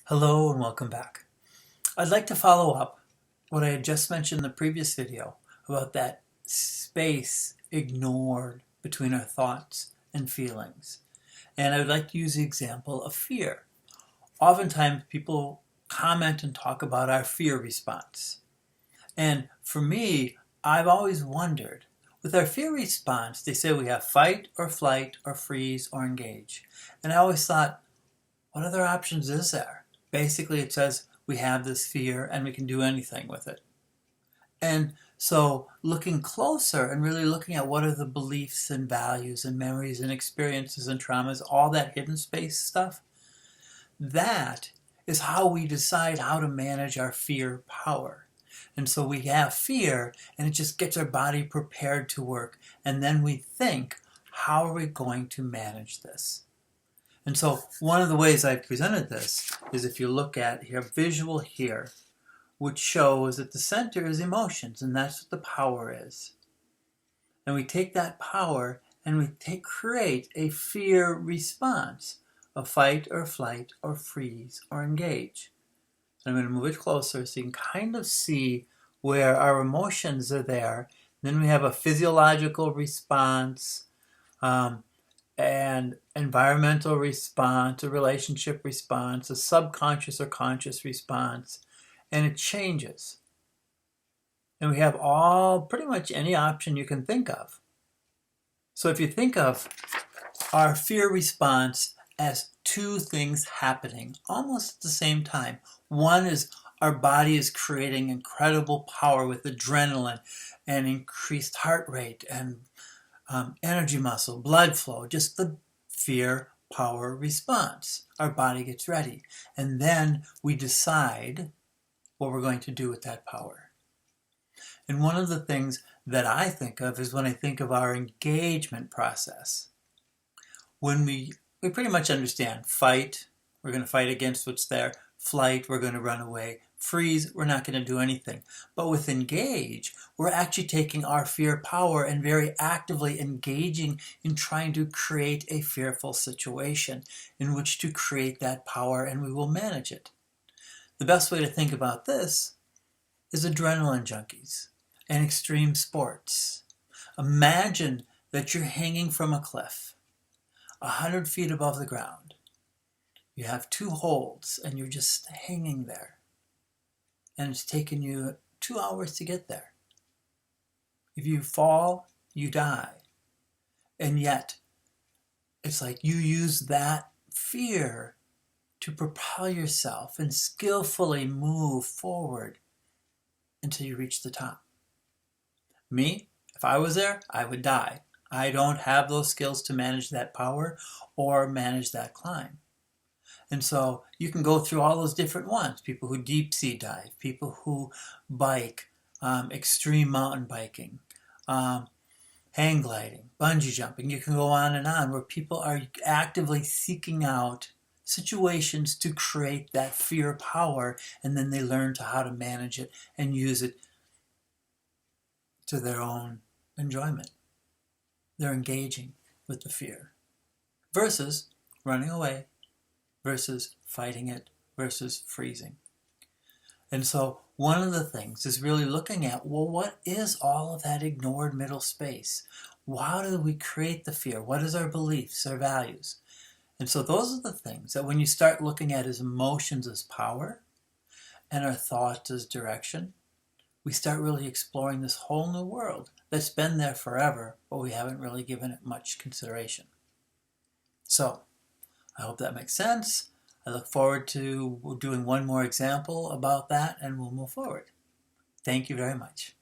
Hello and welcome back. I'd like to follow up what I had just mentioned in the previous video about that space ignored between our thoughts and feelings. And I would like to use the example of fear. Oftentimes people comment and talk about our fear response. And for me, I've always wondered, with our fear response, they say we have fight or flight or freeze or engage. And I always thought, what other options is there? Basically, it says we have this fear and we can do anything with it. And so looking closer and really looking at what are the beliefs and values and memories and experiences and traumas, all that hidden space stuff, that is how we decide how to manage our fear power. And so we have fear and it just gets our body prepared to work. And then we think, how are we going to manage this? And so one of the ways I've presented this is if you look at here, visual here, which shows that the center is emotions, and that's what the power is. And we take that power and we create a fear response of fight or flight or freeze or engage. So I'm going to move it closer so you can kind of see where our emotions are there. Then we have a physiological response, and environmental response, a relationship response, a subconscious or conscious response, and it changes. And we have pretty much any option you can think of. So if you think of our fear response as two things happening almost at the same time. One is our body is creating incredible power with adrenaline and increased heart rate and energy muscle, blood flow, just the fear power response. Our body gets ready. And then we decide what we're going to do with that power. And one of the things that I think of is when I think of our engagement process. When we pretty much understand fight, we're going to fight against what's there. Flight, we're going to run away. Freeze, we're not going to do anything. But with engage, we're actually taking our fear power and very actively engaging in trying to create a fearful situation in which to create that power, and we will manage it. The best way to think about this is adrenaline junkies and extreme sports. Imagine that you're hanging from a cliff, 100 feet above the ground. You have two holds and you're just hanging there. And it's taken you 2 hours to get there. If you fall, you die. And yet, it's like you use that fear to propel yourself and skillfully move forward until you reach the top. Me, if I was there, I would die. I don't have those skills to manage that power or manage that climb. And so you can go through all those different ones. People who deep sea dive, people who bike, extreme mountain biking, hang gliding, bungee jumping. You can go on and on where people are actively seeking out situations to create that fear power, and then they learn how to manage it and use it to their own enjoyment. They're engaging with the fear versus running away, versus fighting it, versus freezing. And so one of the things is really looking at, well, what is all of that ignored middle space? How do we create the fear? What is our beliefs, our values? And so those are the things that when you start looking at as emotions as power and our thoughts as direction, we start really exploring this whole new world that's been there forever, but we haven't really given it much consideration. So I hope that makes sense. I look forward to doing one more example about that, and we'll move forward. Thank you very much.